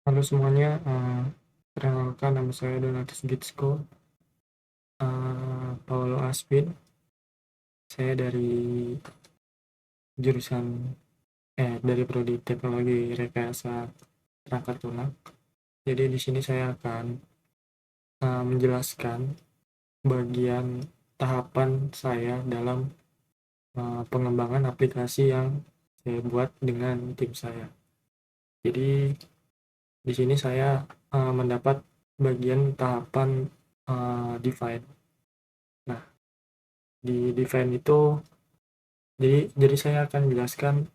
Halo semuanya, perkenalkan nama saya Donatus Gitsko, Paulo Aspin. Saya jurusan dari Prodi Teknologi Rekayasa Perangkat Lunak. Jadi di sini saya akan menjelaskan bagian tahapan saya dalam pengembangan aplikasi yang saya buat dengan tim saya. Jadi di sini saya mendapat bagian tahapan define. Nah, di define itu jadi saya akan menjelaskan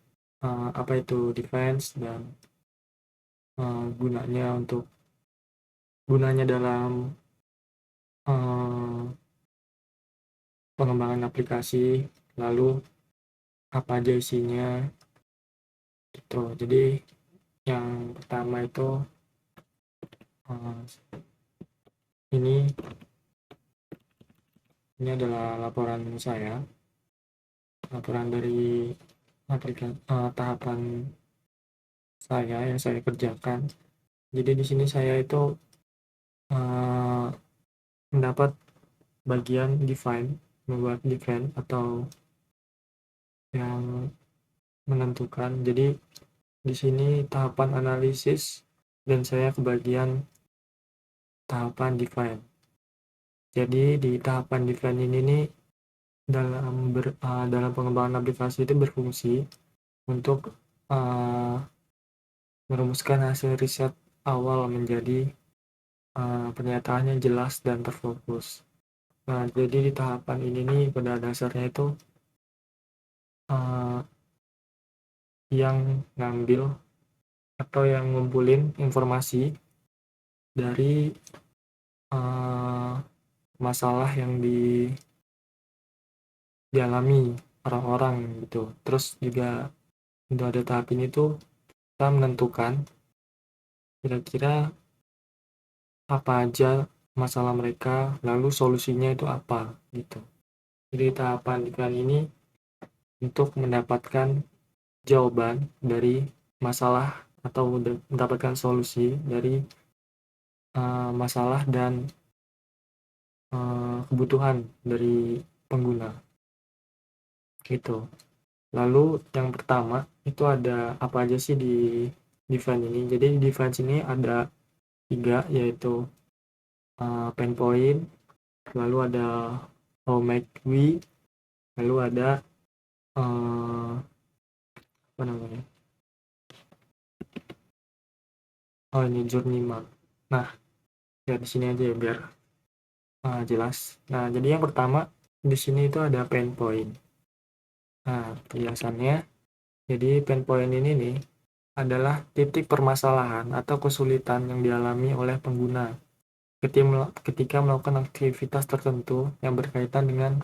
apa itu defense dan gunanya dalam uh, pengembangan aplikasi, lalu apa aja isinya gitu. Jadi yang pertama itu uh, ini adalah laporan saya, laporan dari tahapan saya yang saya kerjakan. Jadi di sini saya itu uh, mendapat bagian define, membuat define atau yang menentukan. Jadi di sini tahapan analisis dan saya kebagian tahapan define. Jadi di tahapan define ini nih dalam pengembangan aplikasi itu berfungsi untuk merumuskan hasil riset awal menjadi pernyataan yang jelas dan terfokus. Nah, jadi di tahapan ini nih pada dasarnya itu yang ngambil atau yang ngumpulin informasi dari masalah yang dialami orang-orang gitu. Terus juga untuk ada tahap ini tuh kita menentukan kira-kira apa aja masalah mereka, lalu solusinya itu apa gitu. Jadi tahapan iklan ini untuk mendapatkan jawaban dari masalah atau mendapatkan solusi dari masalah dan kebutuhan dari pengguna gitu. Lalu yang pertama itu ada apa aja sih di defense ini. Jadi di defense ini ada 3, yaitu pain point, lalu ada how make we, lalu ada apa namanya, ini journey map. Nah, ya di sini aja ya biar jelas. Nah, jadi yang pertama di sini itu ada pain point. Nah, penjelasannya, jadi pain point ini nih adalah titik permasalahan atau kesulitan yang dialami oleh pengguna ketika melakukan aktivitas tertentu yang berkaitan dengan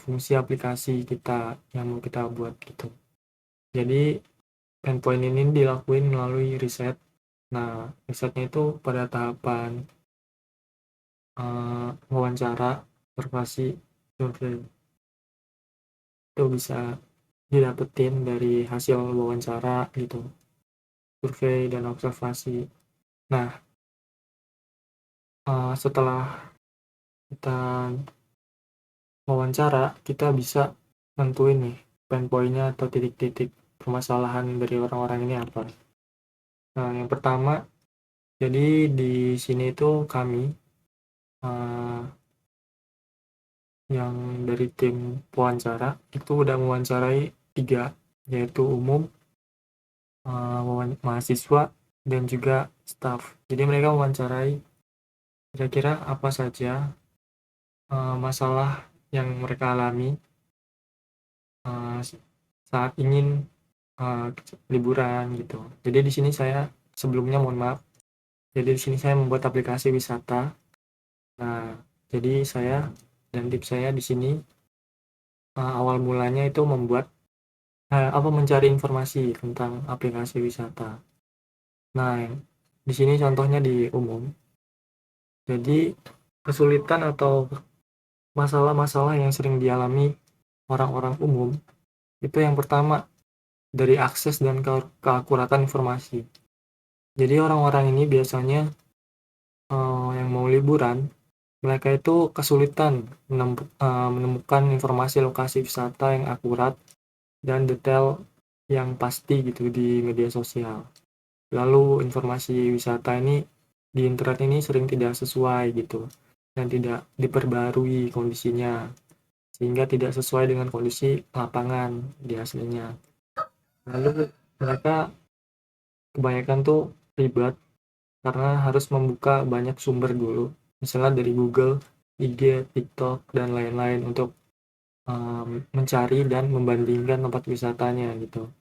fungsi aplikasi kita yang mau kita buat gitu. Jadi pain point ini dilakuin melalui riset. Nah, risetnya itu pada tahapan wawancara, observasi, survei. Itu bisa didapetin dari hasil wawancara gitu, survei dan observasi. Nah, setelah kita wawancara, kita bisa nentuin nih pain point-nya atau titik-titik permasalahan dari orang-orang ini apa. Nah, yang pertama, jadi di sini itu kami yang dari tim wawancara itu udah mewawancarai 3, yaitu umum, mahasiswa, dan juga staff. Jadi mereka mewawancarai kira-kira apa saja masalah yang mereka alami saat ingin liburan gitu. Jadi di sini saya sebelumnya mohon maaf. Jadi di sini saya membuat aplikasi wisata. Nah, jadi saya dan tim saya di sini awal mulanya itu mencari informasi tentang aplikasi wisata. Nah, di sini contohnya di umum. Jadi kesulitan atau masalah-masalah yang sering dialami orang-orang umum itu yang pertama dari akses dan keakuratan informasi. Jadi orang-orang ini biasanya yang mau liburan, mereka itu kesulitan menemukan informasi lokasi wisata yang akurat dan detail yang pasti gitu di media sosial. Lalu informasi wisata ini di internet ini sering tidak sesuai gitu dan tidak diperbarui kondisinya, sehingga tidak sesuai dengan kondisi lapangan di aslinya. Lalu mereka kebanyakan tuh ribet karena harus membuka banyak sumber dulu, misalnya dari Google, IG, TikTok, dan lain-lain untuk mencari dan membandingkan tempat wisatanya gitu.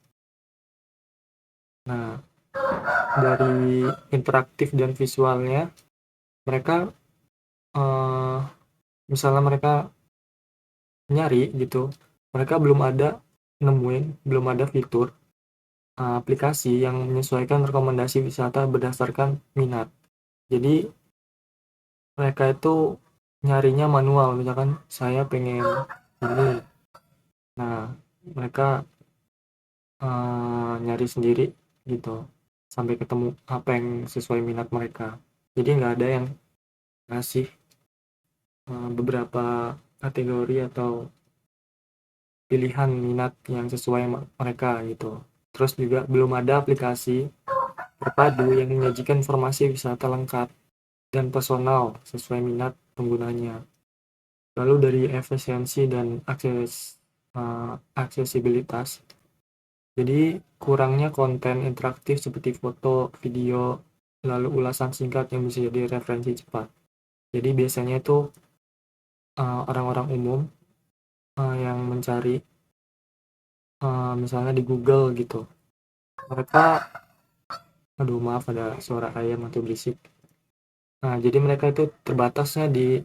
Nah, dari interaktif dan visualnya, mereka misalnya mereka nyari gitu, mereka belum ada fitur aplikasi yang menyesuaikan rekomendasi wisata berdasarkan minat. Jadi mereka itu nyarinya manual, misalkan saya pengen ini. Nah, mereka nyari sendiri gitu sampai ketemu apa yang sesuai minat mereka. Jadi nggak ada yang ngasih beberapa kategori atau pilihan minat yang sesuai mereka gitu. Terus juga belum ada aplikasi terpadu yang menyajikan informasi wisata lengkap dan personal sesuai minat penggunanya. Lalu dari efisiensi dan aksesibilitas, jadi kurangnya konten interaktif seperti foto, video, lalu ulasan singkat yang bisa jadi referensi cepat. Jadi biasanya itu orang-orang umum yang mencari misalnya di Google gitu. Mereka, aduh maaf ada suara ayam atau berisik. Nah, jadi mereka itu terbatasnya di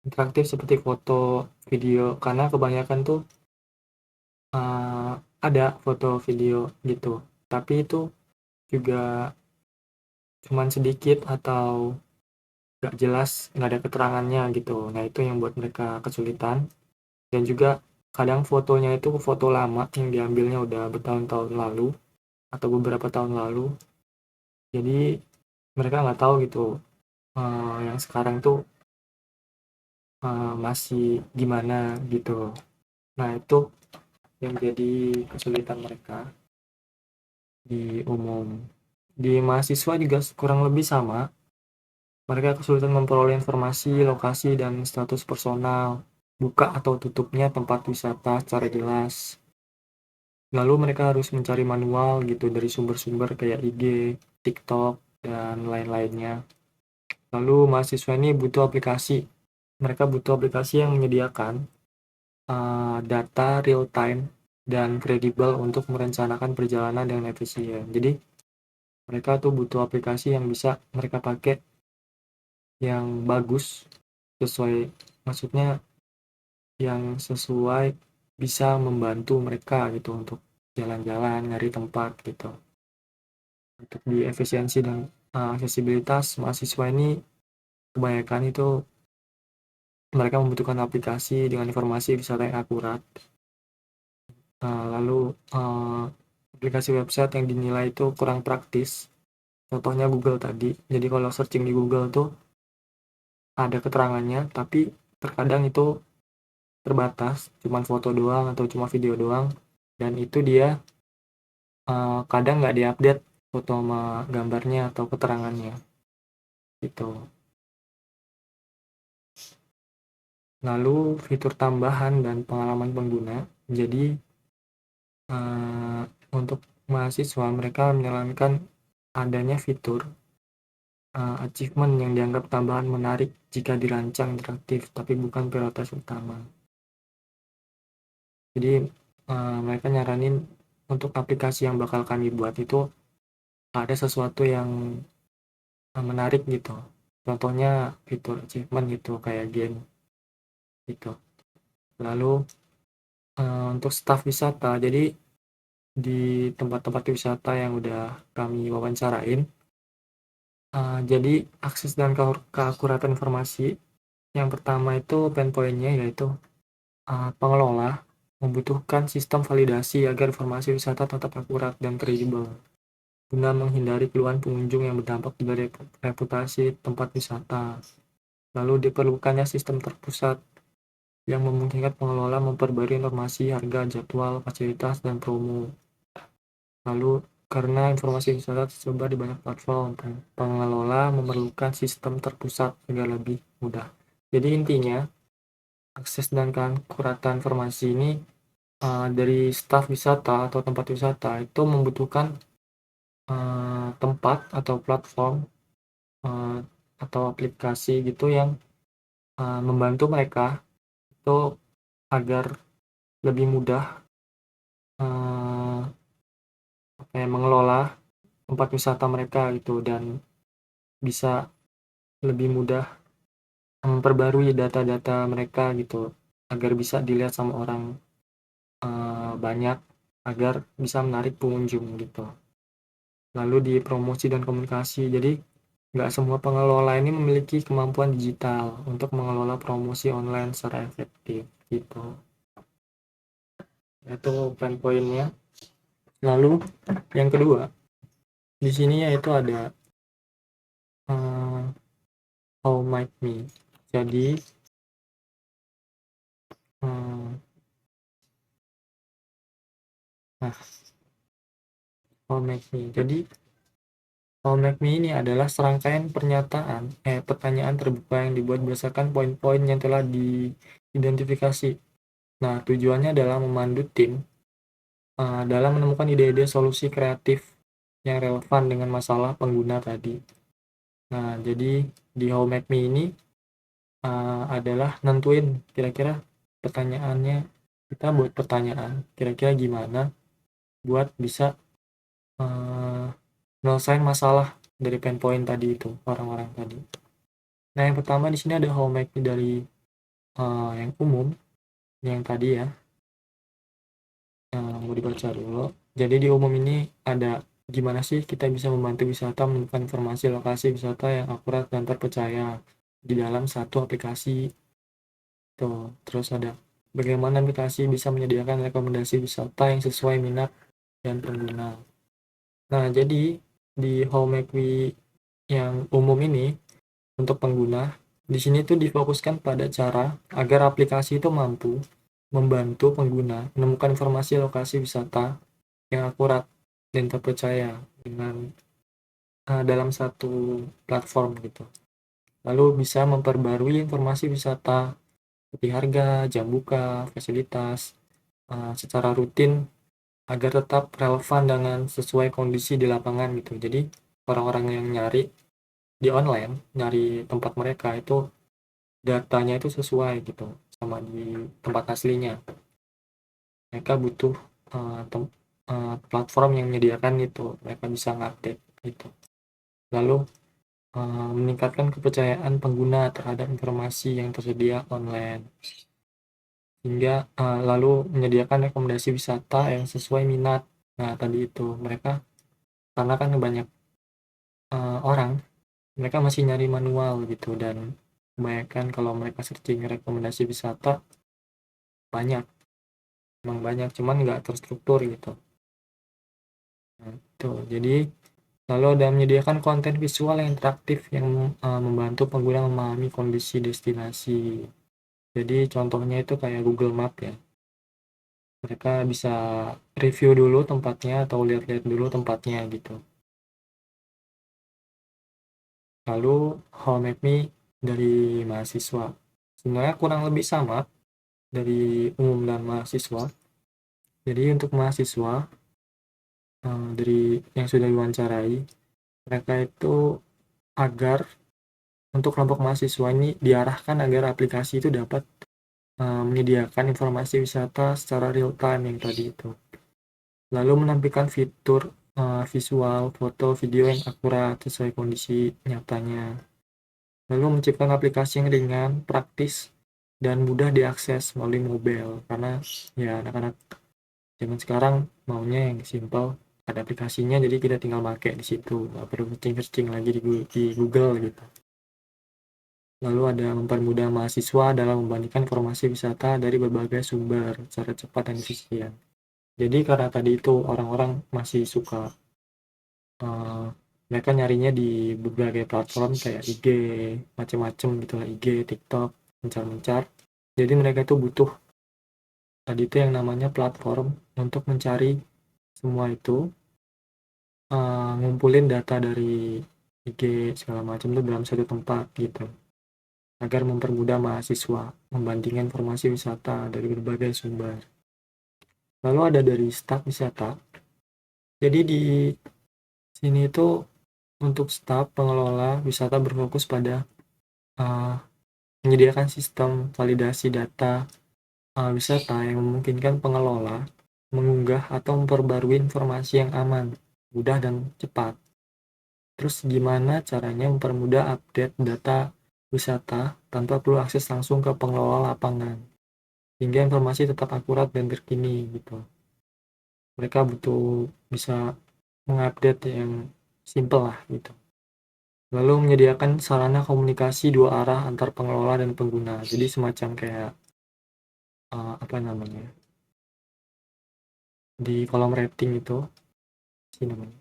interaktif seperti foto, video, karena kebanyakan tuh ada foto, video gitu. Tapi itu juga cuman sedikit atau nggak jelas, nggak ada keterangannya gitu. Nah, itu yang buat mereka kesulitan. Dan juga kadang fotonya itu foto lama yang diambilnya udah bertahun-tahun lalu atau beberapa tahun lalu. Jadi mereka nggak tahu gitu yang sekarang tuh masih gimana gitu. Nah, itu yang jadi kesulitan mereka di umum. Di mahasiswa juga kurang lebih sama. Mereka kesulitan memperoleh informasi, lokasi, dan status personal, buka atau tutupnya tempat wisata secara jelas. Lalu mereka harus mencari manual gitu dari sumber-sumber kayak IG, TikTok, dan lain-lainnya. Lalu mahasiswa ini butuh aplikasi. Mereka butuh aplikasi yang menyediakan data real time dan kredibel untuk merencanakan perjalanan dengan efisien. Jadi mereka tuh butuh aplikasi yang bisa mereka pakai yang bagus, sesuai, maksudnya yang sesuai bisa membantu mereka gitu untuk jalan-jalan, nyari tempat gitu. Untuk di efisiensi dan aksesibilitas, mahasiswa ini kebanyakan itu mereka membutuhkan aplikasi dengan informasi wisata yang akurat. Lalu aplikasi website yang dinilai itu kurang praktis. Contohnya Google tadi. Jadi kalau searching di Google tuh ada keterangannya, tapi terkadang itu terbatas, cuma foto doang atau cuma video doang, dan itu dia kadang nggak diupdate foto sama gambarnya atau keterangannya gitu. Lalu fitur tambahan dan pengalaman pengguna. Jadi untuk mahasiswa mereka menyarankan adanya fitur achievement yang dianggap tambahan menarik jika dirancang interaktif tapi bukan prioritas utama. Jadi mereka nyaranin untuk aplikasi yang bakal kami buat itu ada sesuatu yang menarik gitu. Contohnya fitur achievement gitu kayak game gitu. Lalu untuk staf wisata, jadi di tempat-tempat wisata yang udah kami wawancarain, jadi akses dan keakuratan informasi yang pertama itu pain point-nya yaitu pengelola membutuhkan sistem validasi agar informasi wisata tetap akurat dan kredibel. guna menghindari keluhan pengunjung yang berdampak dari reputasi tempat wisata. Lalu diperlukannya sistem terpusat yang memungkinkan pengelola memperbarui informasi, harga, jadwal, fasilitas, dan promo. Lalu karena informasi wisata tersebar di banyak platform, pengelola memerlukan sistem terpusat agar lebih mudah. Jadi intinya, akses dan keakuratan informasi ini dari staf wisata atau tempat wisata itu membutuhkan tempat atau platform atau aplikasi gitu yang membantu mereka itu agar lebih mudah mengelola tempat wisata mereka gitu, dan bisa lebih mudah memperbarui data-data mereka gitu agar bisa dilihat sama orang banyak, agar bisa menarik pengunjung gitu. Lalu di promosi dan komunikasi, jadi nggak semua pengelola ini memiliki kemampuan digital untuk mengelola promosi online secara efektif gitu. Itu poin-poinnya. Lalu yang kedua di sini yaitu ada How Make Me. Jadi How Make Me. Jadi How Make Me ini adalah serangkaian pertanyaan terbuka yang dibuat berdasarkan poin-poin yang telah diidentifikasi. Nah, tujuannya adalah memandu tim dalam menemukan ide-ide solusi kreatif yang relevan dengan masalah pengguna tadi. Nah, jadi di How Make Me ini adalah nentuin kira-kira pertanyaannya, kita buat pertanyaan kira-kira gimana buat bisa nyelesain masalah dari pain point tadi itu, orang-orang tadi. Nah, yang pertama di sini ada How Make Me dari yang umum, yang tadi ya. Mau dibaca dulu. Jadi di umum ini ada gimana sih kita bisa membantu wisata menemukan informasi lokasi wisata yang akurat dan terpercaya di dalam satu aplikasi. Tuh, terus ada bagaimana aplikasi bisa menyediakan rekomendasi wisata yang sesuai minat dan pengguna. Nah, jadi di How Make Me yang umum ini untuk pengguna, di sini tuh difokuskan pada cara agar aplikasi itu mampu membantu pengguna menemukan informasi lokasi wisata yang akurat dan terpercaya dengan dalam satu platform gitu. Lalu bisa memperbarui informasi wisata seperti harga, jam buka, fasilitas secara rutin agar tetap relevan dengan sesuai kondisi di lapangan gitu. Jadi orang-orang yang nyari di online, nyari tempat mereka itu datanya itu sesuai gitu sama di tempat aslinya. Mereka butuh platform yang menyediakan itu, mereka bisa ngupdate gitu. Lalu meningkatkan kepercayaan pengguna terhadap informasi yang tersedia online, hingga lalu menyediakan rekomendasi wisata yang sesuai minat. Nah, tadi itu mereka, karena kan banyak orang, mereka masih nyari manual gitu, dan kebanyakan kalau mereka searching rekomendasi wisata memang banyak, cuman nggak terstruktur gitu. Nah, itu jadi lalu ada menyediakan konten visual yang interaktif yang membantu pengguna memahami kondisi destinasi. Jadi contohnya itu kayak Google Map ya. Mereka bisa review dulu tempatnya atau lihat-lihat dulu tempatnya gitu. Lalu How Make Me dari mahasiswa. Sebenarnya kurang lebih sama dari umum dan mahasiswa. Jadi untuk mahasiswa dari yang sudah diwawancarai, mereka itu agar untuk kelompok mahasiswa ini diarahkan agar aplikasi itu dapat menyediakan informasi wisata secara real time yang tadi itu. Lalu menampilkan fitur visual, foto, video yang akurat sesuai kondisi nyatanya. Lalu menciptakan aplikasi yang ringan, praktis, dan mudah diakses melalui mobile. Karena ya anak-anak zaman sekarang maunya yang simpel, ada aplikasinya jadi kita tinggal pakai di situ, nggak perlu searching lagi di Google gitu. Lalu ada mempermudah mahasiswa dalam membandingkan informasi wisata dari berbagai sumber secara cepat dan efisien. Jadi karena tadi itu orang-orang masih suka mereka nyarinya di berbagai platform kayak IG, macam-macam gitu lah, IG, TikTok, mencar-mencar. Jadi mereka itu butuh tadi itu yang namanya platform untuk mencari semua itu, ngumpulin data dari IG segala macam itu dalam satu tempat gitu, agar mempermudah mahasiswa membandingkan informasi wisata dari berbagai sumber. Lalu ada dari staf wisata. Jadi di sini itu untuk staf pengelola wisata berfokus pada uh, menyediakan sistem validasi data wisata yang memungkinkan pengelola mengunggah atau memperbarui informasi yang aman, mudah, dan cepat. Terus gimana caranya mempermudah update data wisata tanpa perlu akses langsung ke pengelola lapangan, hingga informasi tetap akurat dan terkini gitu. Mereka butuh bisa mengupdate yang simple lah gitu. Lalu menyediakan sarana komunikasi dua arah antar pengelola dan pengguna. Jadi semacam kayak apa namanya, di kolom rating itu sih namanya.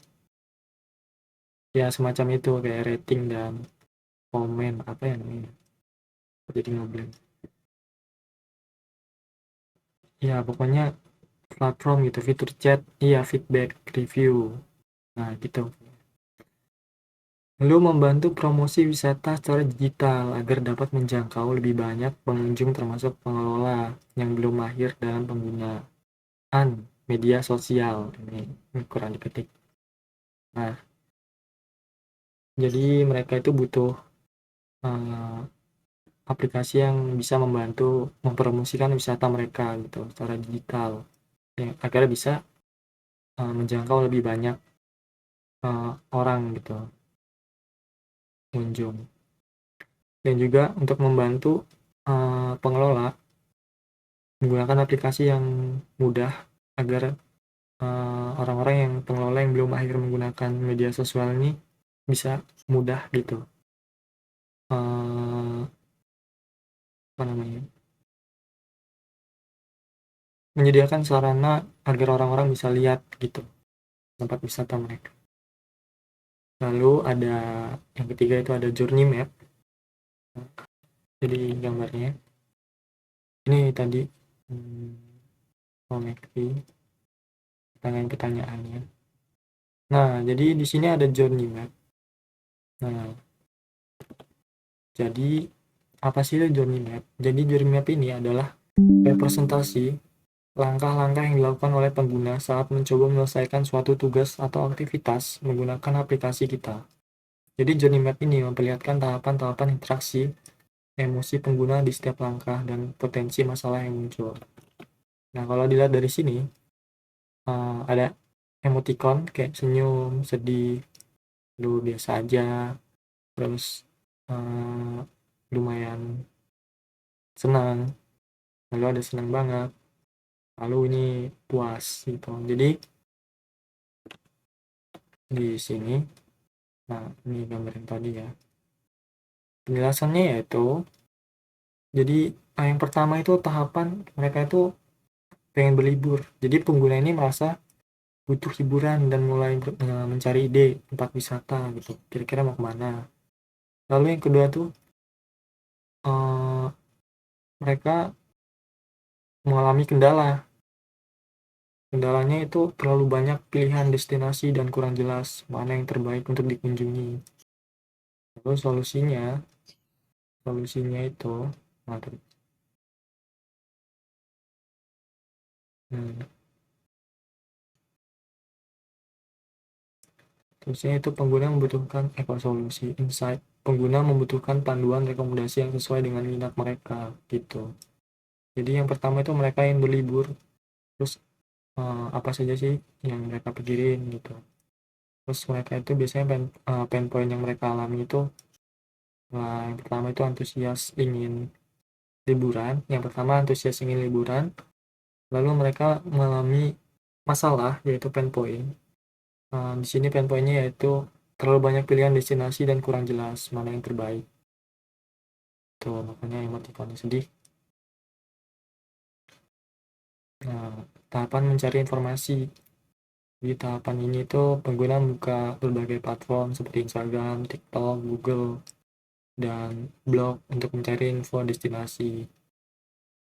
Ya semacam itu kayak rating dan komen apa ya namanya. Jadi ngeblank. Ya pokoknya platform gitu, fitur chat, iya feedback, review. Nah gitu. Lalu membantu promosi wisata secara digital agar dapat menjangkau lebih banyak pengunjung termasuk pengelola yang belum mahir dalam penggunaan media sosial. Ini kurang diketik. Nah, jadi mereka itu butuh uh, aplikasi yang bisa membantu mempromosikan wisata mereka gitu secara digital ya, agar bisa menjangkau lebih banyak orang gitu, pengunjung. Dan juga untuk membantu pengelola menggunakan aplikasi yang mudah agar orang-orang yang pengelola yang belum akhir menggunakan media sosial ini bisa mudah gitu, apa namanya, menyediakan sarana agar orang-orang bisa lihat gitu tempat wisata mereka. Lalu ada yang ketiga itu ada journey map. Jadi gambarnya ini tadi connecti pertanyaan-pertanyaannya. Nah, jadi di sini ada journey map. Nah, jadi apa sih journey map? Jadi journey map ini adalah representasi langkah-langkah yang dilakukan oleh pengguna saat mencoba menyelesaikan suatu tugas atau aktivitas menggunakan aplikasi kita. Jadi journey map ini memperlihatkan tahapan-tahapan interaksi emosi pengguna di setiap langkah dan potensi masalah yang muncul. Nah, kalau dilihat dari sini, ada emoticon kayak senyum, sedih, lu biasa aja, terus lumayan senang, lalu ada senang banget, lalu ini puas gitu. Jadi di sini, nah ini gambar yang tadi ya. Penjelasannya yaitu, jadi yang pertama itu tahapan mereka itu pengen berlibur. Jadi pengguna ini merasa butuh hiburan dan mulai mencari ide tempat wisata gitu. Kira-kira mau kemana? Lalu yang kedua tuh mereka mengalami kendala. Kendalanya itu terlalu banyak pilihan destinasi dan kurang jelas mana yang terbaik untuk dikunjungi. Lalu solusinya itu, nah, hmm, solusinya itu pengguna membutuhkan solusi insight. Pengguna membutuhkan panduan rekomendasi yang sesuai dengan minat mereka gitu. Jadi yang pertama itu mereka yang berlibur, terus apa saja sih yang mereka pikirin gitu. Terus mereka itu biasanya pain point yang mereka alami itu, yang pertama itu antusias ingin liburan. Yang pertama antusias ingin liburan, lalu mereka mengalami masalah yaitu pain point. Di sini pain pointnya yaitu terlalu banyak pilihan destinasi dan kurang jelas mana yang terbaik. Tuh makanya emotikonnya sedih. Nah, tahapan mencari informasi. Di tahapan ini tuh pengguna buka berbagai platform seperti Instagram, TikTok, Google, dan blog untuk mencari info destinasi.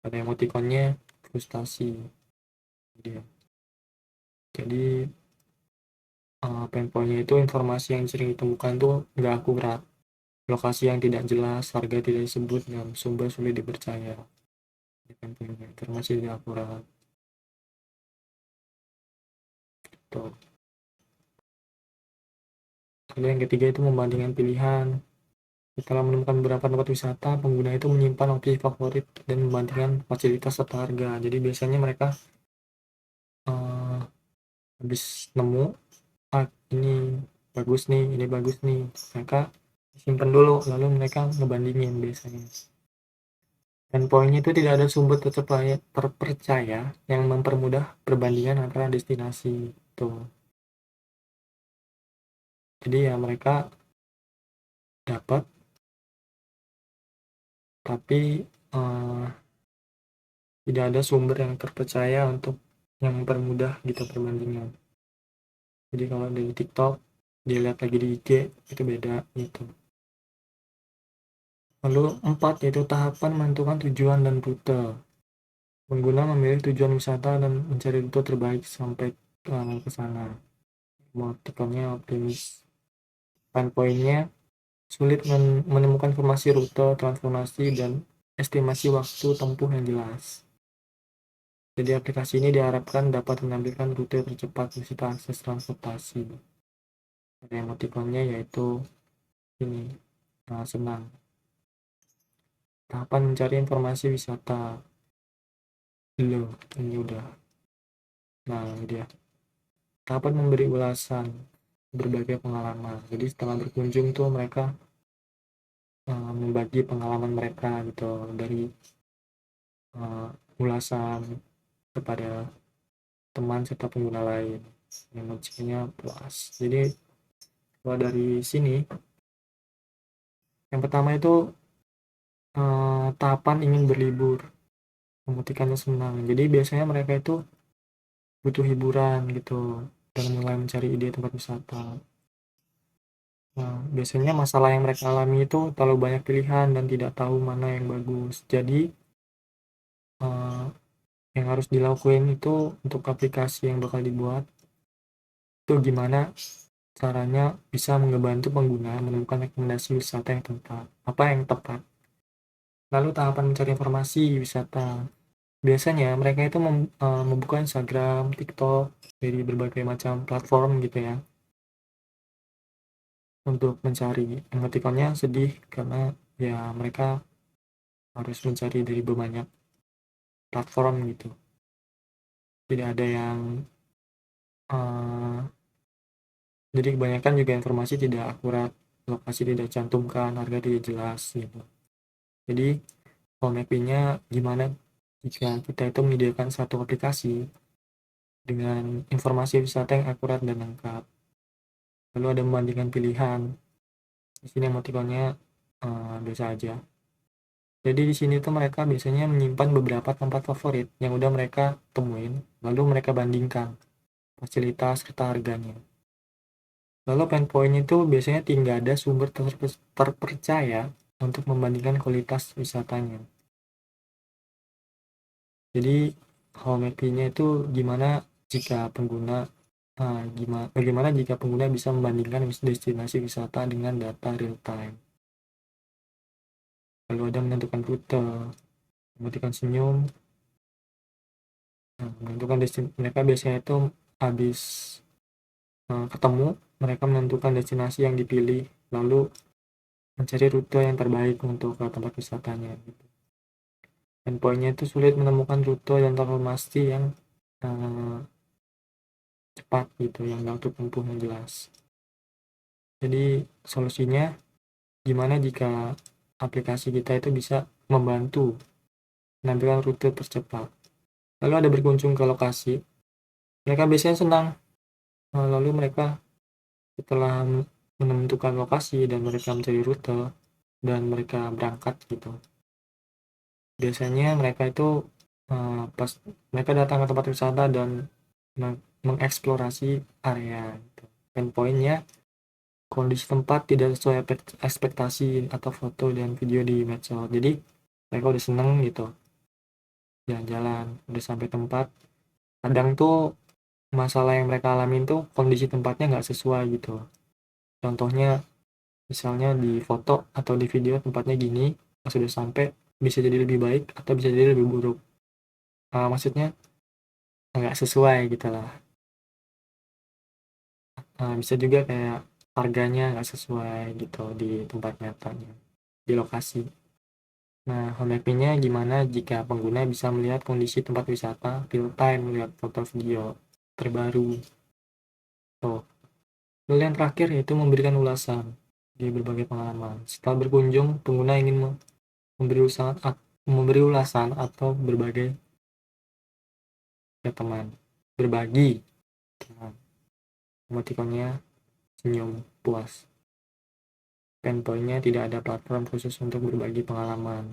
Pada emotikonnya frustasi. Dia. Jadi pain point-nya itu informasi yang sering ditemukan tuh nggak akurat, lokasi yang tidak jelas, harga tidak disebut, dan sumber sulit dipercaya. Informasi tidak akurat. Tuh. Lalu yang ketiga itu membandingkan pilihan. Setelah menemukan beberapa tempat wisata, pengguna itu menyimpan opsi favorit dan membandingkan fasilitas serta harga. Jadi biasanya mereka uh, habis nemu, ini bagus nih. Mereka simpan dulu, lalu mereka ngebandingin biasanya. Dan poinnya itu tidak ada sumber terpercaya yang mempermudah perbandingan antara destinasi. Tuh. Jadi ya mereka dapat, tapi tidak ada sumber yang terpercaya untuk yang mempermudah gitu perbandingan. Jadi kalau dari TikTok dilihat lagi di IG itu beda gitu. Lalu 4 yaitu tahapan menentukan tujuan dan rute. Pengguna memilih tujuan wisata dan mencari rute terbaik sampai ke sana. Emotikonnya optimis. Poin-poinnya sulit menemukan informasi rute, transformasi, dan estimasi waktu tempuh yang jelas. Jadi aplikasi ini diharapkan dapat menampilkan rute tercepat serta akses transportasi. Ada emotikonnya yaitu ini senang. Tahapan mencari informasi wisata. Belum, ini udah. Nah, ini dia. Tahapan memberi ulasan berbagai pengalaman. Jadi setelah berkunjung tuh mereka membagi pengalaman mereka gitu dari ulasan kepada teman serta pengguna lain. Emosinya puas. Jadi kalau dari sini, yang pertama itu tahapan ingin berlibur, memutikannya senang. Jadi biasanya mereka itu butuh hiburan gitu dan mulai mencari ide tempat wisata. Nah, biasanya masalah yang mereka alami itu terlalu banyak pilihan dan tidak tahu mana yang bagus. Jadi yang harus dilakukan itu untuk aplikasi yang bakal dibuat itu gimana caranya bisa membantu pengguna menemukan rekomendasi wisata yang tepat. Lalu tahapan mencari informasi wisata. Biasanya mereka itu membuka Instagram, TikTok dari berbagai macam platform gitu ya untuk mencari. Emotikonnya sedih karena ya mereka harus mencari dari banyak platform gitu. Tidak ada yang jadi kebanyakan juga informasi tidak akurat, lokasi tidak cantumkan, harga tidak jelas gitu. Jadi home mapping-nya gimana jika kita itu menyediakan satu aplikasi dengan informasi wisata yang akurat dan lengkap. Lalu ada membandingkan pilihan. Di sini emotikonnya biasa aja. Jadi di sini tuh mereka biasanya menyimpan beberapa tempat favorit yang udah mereka temuin, lalu mereka bandingkan fasilitas serta harganya. Lalu pain point itu biasanya tinggal ada sumber terpercaya untuk membandingkan kualitas wisatanya. Jadi home mapping-nya itu gimana jika pengguna bagaimana jika pengguna bisa membandingkan destinasi wisata dengan data real time. Lalu ada menentukan rute, menentukan senyum, menentukan destinasi. Mereka biasanya itu habis ketemu, mereka menentukan destinasi yang dipilih, lalu mencari rute yang terbaik untuk tempat wisatanya. Gitu. Dan poinnya itu sulit menemukan rute dan transformasi yang cepat gitu, yang waktu tempuh yang jelas. Jadi solusinya gimana jika aplikasi kita itu bisa membantu menampilkan rute tercepat. Lalu ada berkunjung ke lokasi, mereka biasanya senang. Lalu mereka setelah menentukan lokasi dan mereka mencari rute dan mereka berangkat gitu. Biasanya mereka itu pas mereka datang ke tempat wisata dan mengeksplorasi area gitu. Pain point-nya kondisi tempat tidak sesuai ekspektasi atau foto dan video di medsos. Jadi mereka udah seneng gitu jalan-jalan, udah sampai tempat. Kadang tuh masalah yang mereka alamin tuh kondisi tempatnya nggak sesuai gitu. Contohnya misalnya di foto atau di video tempatnya gini, pas sudah sampai bisa jadi lebih baik atau bisa jadi lebih buruk. Maksudnya nggak sesuai gitu lah. Bisa juga kayak harganya nggak sesuai gitu di tempat nyatanya, di lokasi. Nah, home mapping-nya gimana jika pengguna bisa melihat kondisi tempat wisata real time, melihat foto video terbaru. Tuh. Lalu yang terakhir yaitu memberikan ulasan di berbagai pengalaman. Setelah berkunjung, pengguna ingin memberi ulasan atau berbagai ke teman. Berbagi. Teman. Emotikonnya senyum puas. Pain point-nya tidak ada platform khusus untuk berbagi pengalaman.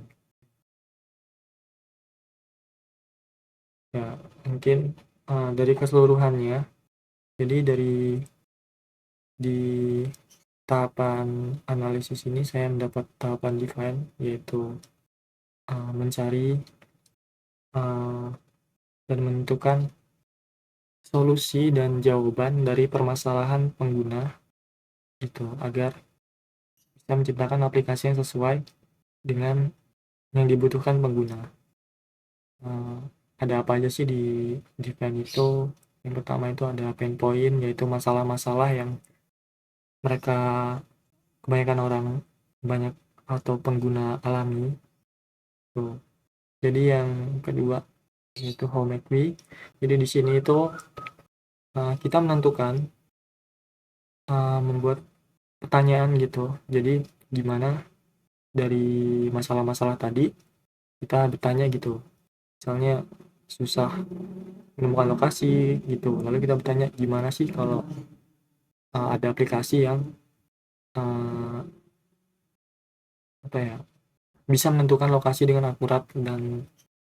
Ya, mungkin dari keseluruhannya, jadi di tahapan analisis ini saya mendapat tahapan define, yaitu mencari dan menentukan solusi dan jawaban dari permasalahan pengguna itu agar bisa menciptakan aplikasi yang sesuai dengan yang dibutuhkan pengguna. Ada apa aja sih di define itu? Yang pertama itu ada pain point, yaitu masalah-masalah yang mereka kebanyakan orang banyak atau pengguna alami tuh. Jadi yang kedua itu how make we. Jadi di sini itu kita menentukan membuat pertanyaan gitu. Jadi gimana dari masalah-masalah tadi kita bertanya gitu. Misalnya susah menemukan lokasi gitu. Lalu kita bertanya gimana sih kalau ada aplikasi yang apa ya bisa menentukan lokasi dengan akurat dan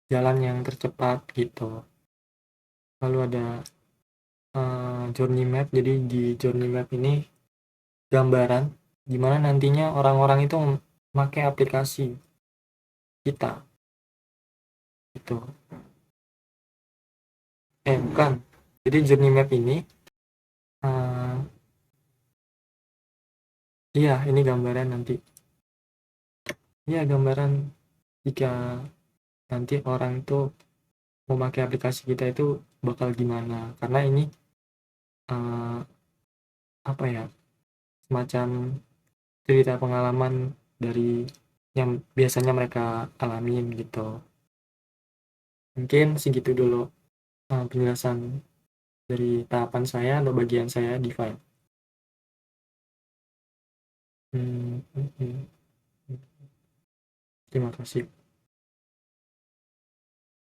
jalan yang tercepat gitu. Lalu ada journey map. Jadi di journey map ini gambaran gimana nantinya orang-orang itu memakai aplikasi kita gitu. Bukan. Jadi journey map ini iya ini gambaran nanti. Iya gambaran jika nanti orang itu memakai aplikasi kita itu bakal gimana. Karena ini apa ya semacam cerita pengalaman dari yang biasanya mereka alamin gitu. Mungkin segitu dulu penjelasan dari tahapan saya atau bagian saya define. Terima kasih.